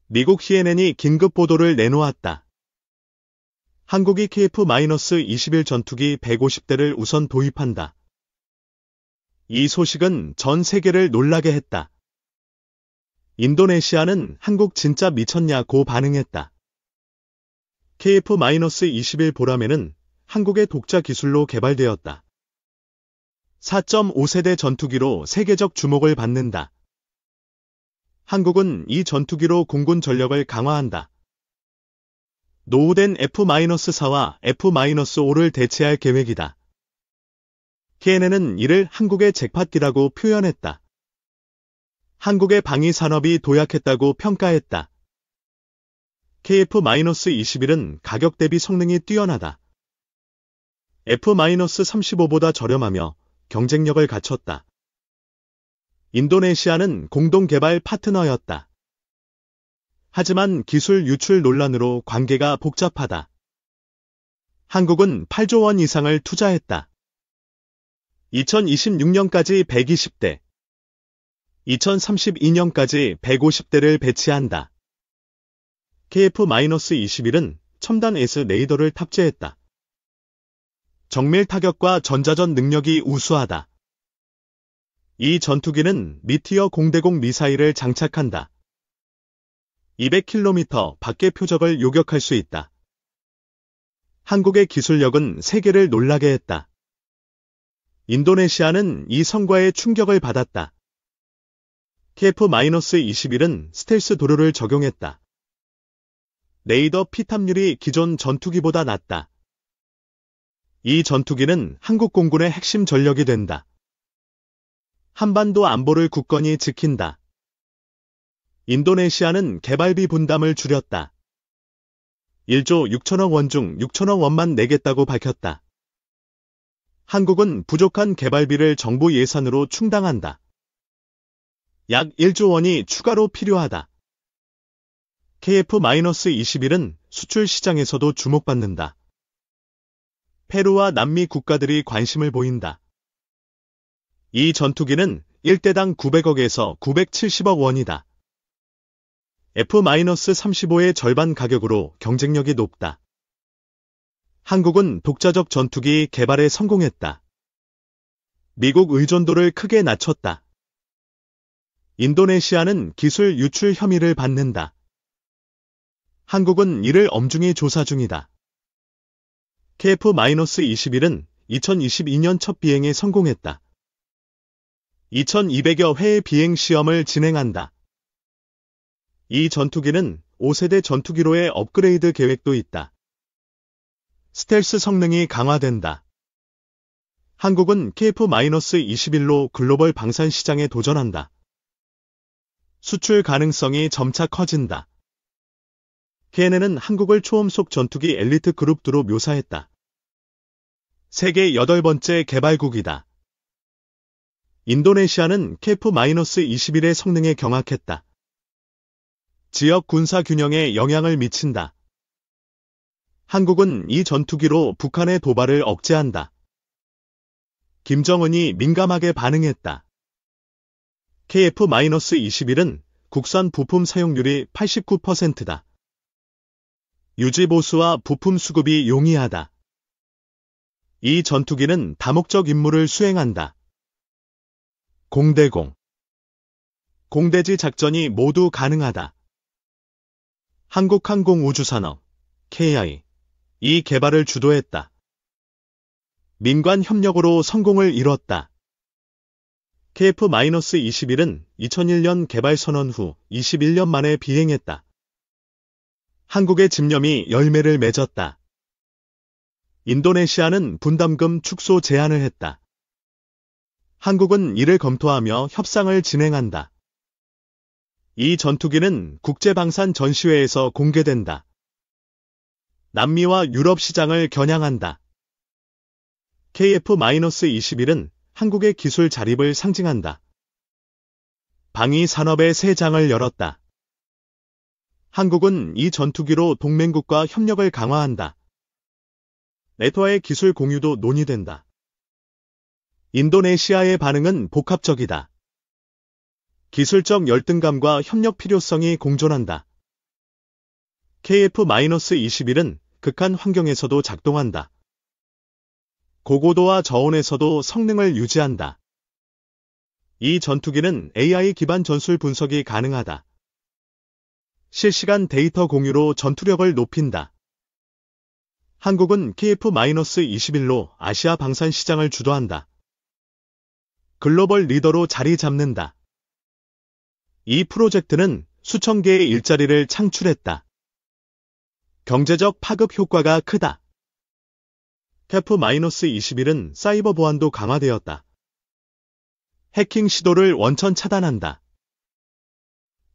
미국 CNN이 긴급 보도를 내놓았다. 한국이 KF-21 전투기 150대를 우선 도입한다. 이 소식은 전 세계를 놀라게 했다. 인도네시아는 한국 진짜 미쳤냐고 반응했다. KF-21 보라매는 한국의 독자 기술로 개발되었다. 4.5세대 전투기로 세계적 주목을 받는다. 한국은 이 전투기로 공군 전력을 강화한다. 노후된 F-4와 F-5를 대체할 계획이다. KNN은 이를 한국의 잭팟기라고 표현했다. 한국의 방위 산업이 도약했다고 평가했다. KF-21은 가격 대비 성능이 뛰어나다. F-35보다 저렴하며 경쟁력을 갖췄다. 인도네시아는 공동 개발 파트너였다. 하지만 기술 유출 논란으로 관계가 복잡하다. 한국은 8조 원 이상을 투자했다. 2026년까지 120대, 2032년까지 150대를 배치한다. KF-21은 첨단 S 레이더를 탑재했다. 정밀 타격과 전자전 능력이 우수하다. 이 전투기는 미티어 공대공 미사일을 장착한다. 200km 밖의 표적을 요격할 수 있다. 한국의 기술력은 세계를 놀라게 했다. 인도네시아는 이 성과에 충격을 받았다. KF-21은 스텔스 도료를 적용했다. 레이더 피탑률이 기존 전투기보다 낮다. 이 전투기는 한국 공군의 핵심 전력이 된다. 한반도 안보를 굳건히 지킨다. 인도네시아는 개발비 분담을 줄였다. 1조 6천억 원 중 6천억 원만 내겠다고 밝혔다. 한국은 부족한 개발비를 정부 예산으로 충당한다. 약 1조 원이 추가로 필요하다. KF-21은 수출 시장에서도 주목받는다. 페루와 남미 국가들이 관심을 보인다. 이 전투기는 1대당 900억에서 970억 원이다. F-35의 절반 가격으로 경쟁력이 높다. 한국은 독자적 전투기 개발에 성공했다. 미국 의존도를 크게 낮췄다. 인도네시아는 기술 유출 혐의를 받는다. 한국은 이를 엄중히 조사 중이다. KF-21은 2022년 첫 비행에 성공했다. 2200여 회의 비행 시험을 진행한다. 이 전투기는 5세대 전투기로의 업그레이드 계획도 있다. 스텔스 성능이 강화된다. 한국은 KF-21로 글로벌 방산 시장에 도전한다. 수출 가능성이 점차 커진다. KNN은 한국을 초음속 전투기 엘리트 그룹2로 묘사했다. 세계 8번째 개발국이다. 인도네시아는 KF-21의 성능에 경악했다. 지역 군사 균형에 영향을 미친다. 한국은 이 전투기로 북한의 도발을 억제한다. 김정은이 민감하게 반응했다. KF-21은 국산 부품 사용률이 89%다. 유지보수와 부품 수급이 용이하다. 이 전투기는 다목적 임무를 수행한다. 공대공, 공대지 작전이 모두 가능하다. 한국항공우주산업, KI, 이 개발을 주도했다. 민관 협력으로 성공을 이뤘다. KF-21은 2001년 개발 선언 후 21년 만에 비행했다. 한국의 집념이 열매를 맺었다. 인도네시아는 분담금 축소 제안을 했다. 한국은 이를 검토하며 협상을 진행한다. 이 전투기는 국제방산 전시회에서 공개된다. 남미와 유럽 시장을 겨냥한다. KF-21은 한국의 기술 자립을 상징한다. 방위 산업의 새 장을 열었다. 한국은 이 전투기로 동맹국과 협력을 강화한다. 네토와의 기술 공유도 논의된다. 인도네시아의 반응은 복합적이다. 기술적 열등감과 협력 필요성이 공존한다. KF-21은 극한 환경에서도 작동한다. 고고도와 저온에서도 성능을 유지한다. 이 전투기는 AI 기반 전술 분석이 가능하다. 실시간 데이터 공유로 전투력을 높인다. 한국은 KF-21로 아시아 방산 시장을 주도한다. 글로벌 리더로 자리 잡는다. 이 프로젝트는 수천 개의 일자리를 창출했다. 경제적 파급 효과가 크다. KF-21은 사이버 보안도 강화되었다. 해킹 시도를 원천 차단한다.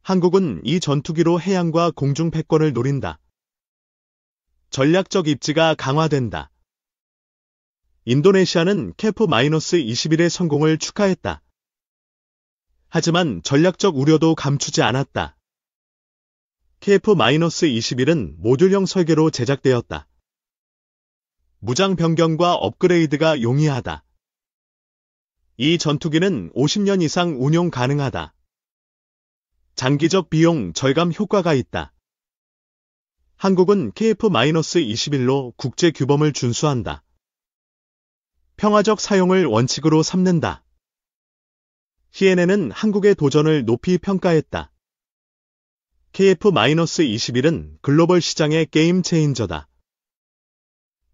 한국은 이 전투기로 해양과 공중 패권을 노린다. 전략적 입지가 강화된다. 인도네시아는 KF-21의 성공을 축하했다. 하지만 전략적 우려도 감추지 않았다. KF-21은 모듈형 설계로 제작되었다. 무장 변경과 업그레이드가 용이하다. 이 전투기는 50년 이상 운용 가능하다. 장기적 비용 절감 효과가 있다. 한국은 KF-21로 국제 규범을 준수한다. 평화적 사용을 원칙으로 삼는다. CNN은 한국의 도전을 높이 평가했다. KF-21은 글로벌 시장의 게임 체인저다.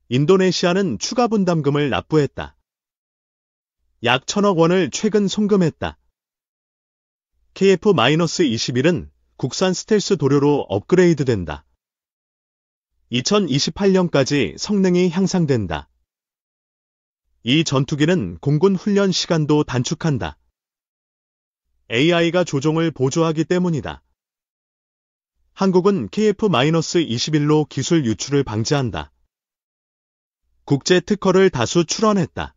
인도네시아는 추가 분담금을 납부했다. 약 1,000억 원을 최근 송금했다. KF-21은 국산 스텔스 도료로 업그레이드된다. 2028년까지 성능이 향상된다. 이 전투기는 공군 훈련 시간도 단축한다. AI가 조종을 보조하기 때문이다. 한국은 KF-21로 기술 유출을 방지한다. 국제 특허를 다수 출원했다.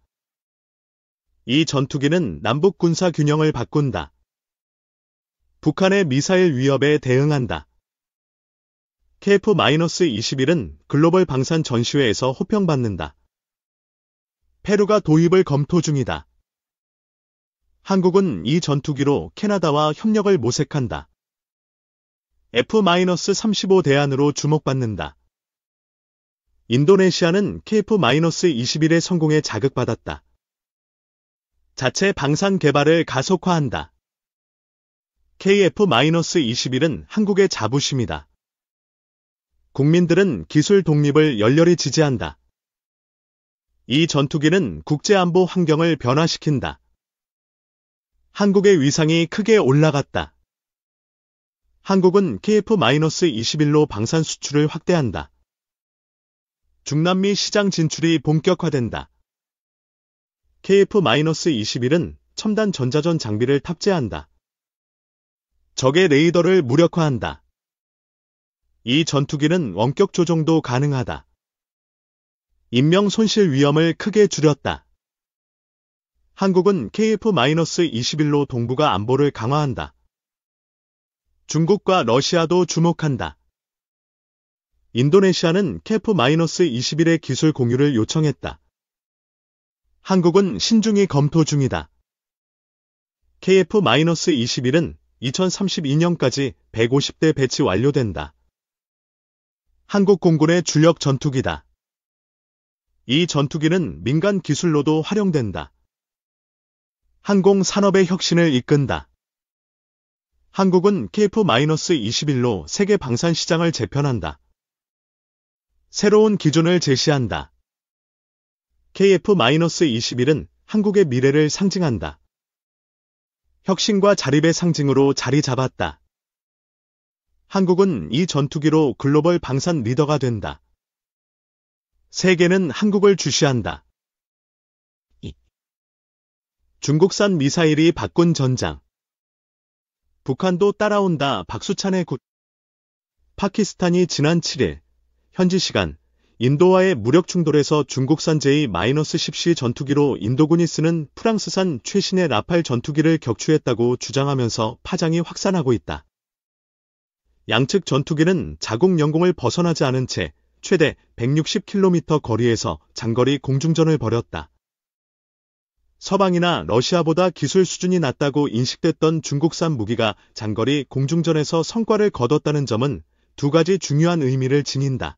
이 전투기는 남북 군사 균형을 바꾼다. 북한의 미사일 위협에 대응한다. KF-21은 글로벌 방산 전시회에서 호평받는다. 페루가 도입을 검토 중이다. 한국은 이 전투기로 캐나다와 협력을 모색한다. F-35 대안으로 주목받는다. 인도네시아는 KF-21의 성공에 자극받았다. 자체 방산 개발을 가속화한다. KF-21은 한국의 자부심이다. 국민들은 기술 독립을 열렬히 지지한다. 이 전투기는 국제안보 환경을 변화시킨다. 한국의 위상이 크게 올라갔다. 한국은 KF-21로 방산 수출을 확대한다. 중남미 시장 진출이 본격화된다. KF-21은 첨단 전자전 장비를 탑재한다. 적의 레이더를 무력화한다. 이 전투기는 원격 조종도 가능하다. 인명 손실 위험을 크게 줄였다. 한국은 KF-21로 동북아 안보를 강화한다. 중국과 러시아도 주목한다. 인도네시아는 KF-21의 기술 공유를 요청했다. 한국은 신중히 검토 중이다. KF-21은 2032년까지 150대 배치 완료된다. 한국 공군의 주력 전투기다. 이 전투기는 민간 기술로도 활용된다. 항공 산업의 혁신을 이끈다. 한국은 KF-21로 세계 방산 시장을 재편한다. 새로운 기준을 제시한다. KF-21은 한국의 미래를 상징한다. 혁신과 자립의 상징으로 자리 잡았다. 한국은 이 전투기로 글로벌 방산 리더가 된다. 세계는 한국을 주시한다. 중국산 미사일이 바꾼 전장. 북한도 따라온다. 박수찬의 파키스탄이 지난 7일 현지 시간 인도와의 무력 충돌에서 중국산 J-10C 전투기로 인도군이 쓰는 프랑스산 최신의 라팔 전투기를 격추했다고 주장하면서 파장이 확산하고 있다. 양측 전투기는 자국 영공을 벗어나지 않은 채 최대 160km 거리에서 장거리 공중전을 벌였다. 서방이나 러시아보다 기술 수준이 낮다고 인식됐던 중국산 무기가 장거리 공중전에서 성과를 거뒀다는 점은 두 가지 중요한 의미를 지닌다.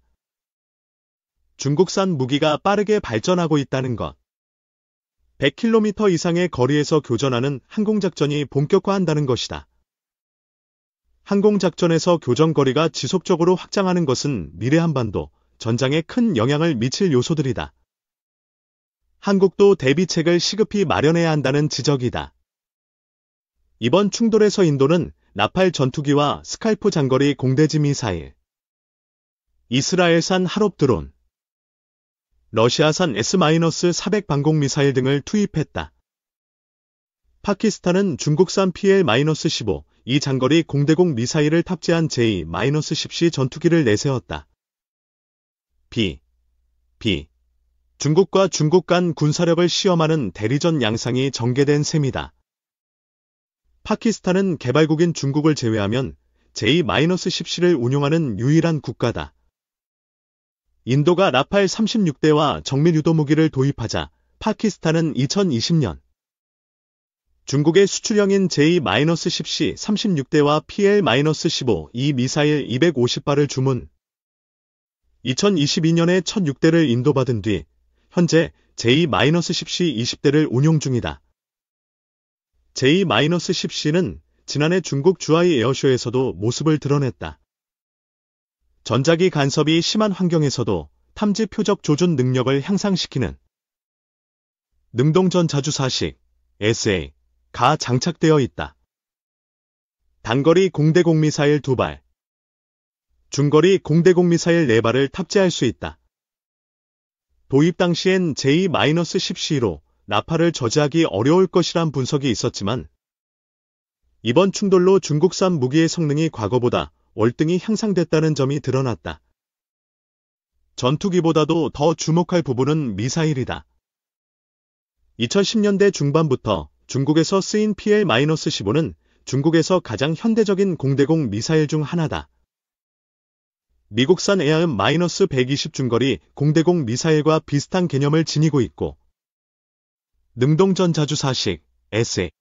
중국산 무기가 빠르게 발전하고 있다는 것. 100km 이상의 거리에서 교전하는 항공작전이 본격화한다는 것이다. 항공작전에서 교전거리가 지속적으로 확장하는 것은 미래 한반도 전장에 큰 영향을 미칠 요소들이다. 한국도 대비책을 시급히 마련해야 한다는 지적이다. 이번 충돌에서 인도는 나팔 전투기와 스칼프 장거리 공대지 미사일, 이스라엘산 하롭 드론, 러시아산 S-400 방공미사일 등을 투입했다. 파키스탄은 중국산 PL-15 이 장거리 공대공 미사일을 탑재한 J-10C 전투기를 내세웠다. 중국과 중국 간 군사력을 시험하는 대리전 양상이 전개된 셈이다. 파키스탄은 개발국인 중국을 제외하면 J-10C를 운용하는 유일한 국가다. 인도가 라팔 36대와 정밀 유도 무기를 도입하자 파키스탄은 2020년 중국의 수출형인 J-10C 36대와 PL-15 이 미사일 250발을 주문. 2022년에 첫 6대를 인도받은 뒤 현재 J-10C 20대를 운용 중이다. J-10C는 지난해 중국 주하이 에어쇼에서도 모습을 드러냈다. 전자기 간섭이 심한 환경에서도 탐지 표적 조준 능력을 향상시키는 능동전 자주사식 SA-가 장착되어 있다. 단거리 공대공 미사일 2발, 중거리 공대공 미사일 4발을 탑재할 수 있다. 도입 당시엔 J-10C로 나팔을 저지하기 어려울 것이란 분석이 있었지만 이번 충돌로 중국산 무기의 성능이 과거보다 월등히 향상됐다는 점이 드러났다. 전투기보다도 더 주목할 부분은 미사일이다. 2010년대 중반부터 중국에서 쓰인 PL-15는 중국에서 가장 현대적인 공대공 미사일 중 하나다. 미국산 AIM-120 중거리 공대공 미사일과 비슷한 개념을 지니고 있고 능동전 자주사식 SA,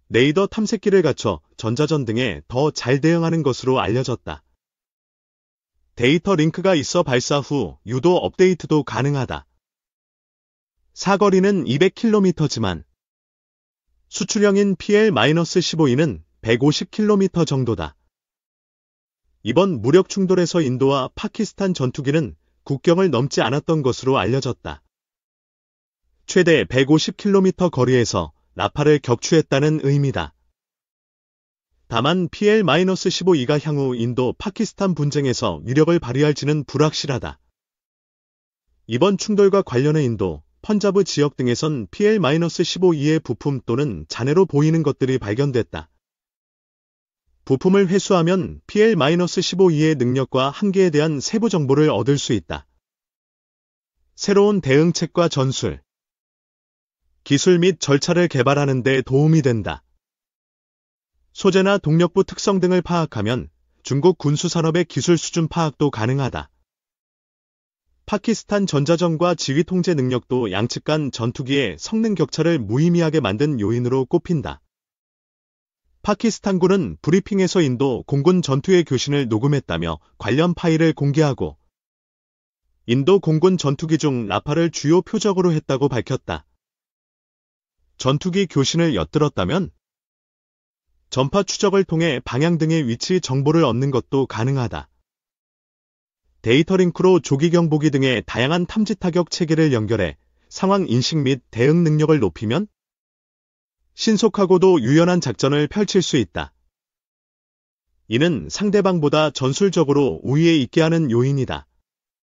레이더 탐색기를 갖춰 전자전 등에 더 잘 대응하는 것으로 알려졌다. 데이터 링크가 있어 발사 후 유도 업데이트도 가능하다. 사거리는 200km지만 수출형인 PL-15E는 150km 정도다. 이번 무력 충돌에서 인도와 파키스탄 전투기는 국경을 넘지 않았던 것으로 알려졌다. 최대 150km 거리에서 나팔을 격추했다는 의미다. 다만 PL-15E가 향후 인도 파키스탄 분쟁에서 위력을 발휘할지는 불확실하다. 이번 충돌과 관련해 인도, 펀자브 지역 등에선 PL-15E의 부품 또는 잔해로 보이는 것들이 발견됐다. 부품을 회수하면 PL-15E의 능력과 한계에 대한 세부 정보를 얻을 수 있다. 새로운 대응책과 전술, 기술 및 절차를 개발하는 데 도움이 된다. 소재나 동력부 특성 등을 파악하면 중국 군수산업의 기술 수준 파악도 가능하다. 파키스탄 전자전과 지휘 통제 능력도 양측 간 전투기의 성능 격차를 무의미하게 만든 요인으로 꼽힌다. 파키스탄군은 브리핑에서 인도 공군 전투의 교신을 녹음했다며 관련 파일을 공개하고 인도 공군 전투기 중 라팔을 주요 표적으로 했다고 밝혔다. 전투기 교신을 엿들었다면 전파 추적을 통해 방향 등의 위치 정보를 얻는 것도 가능하다. 데이터 링크로 조기 경보기 등의 다양한 탐지 타격 체계를 연결해 상황 인식 및 대응 능력을 높이면 신속하고도 유연한 작전을 펼칠 수 있다. 이는 상대방보다 전술적으로 우위에 있게 하는 요인이다.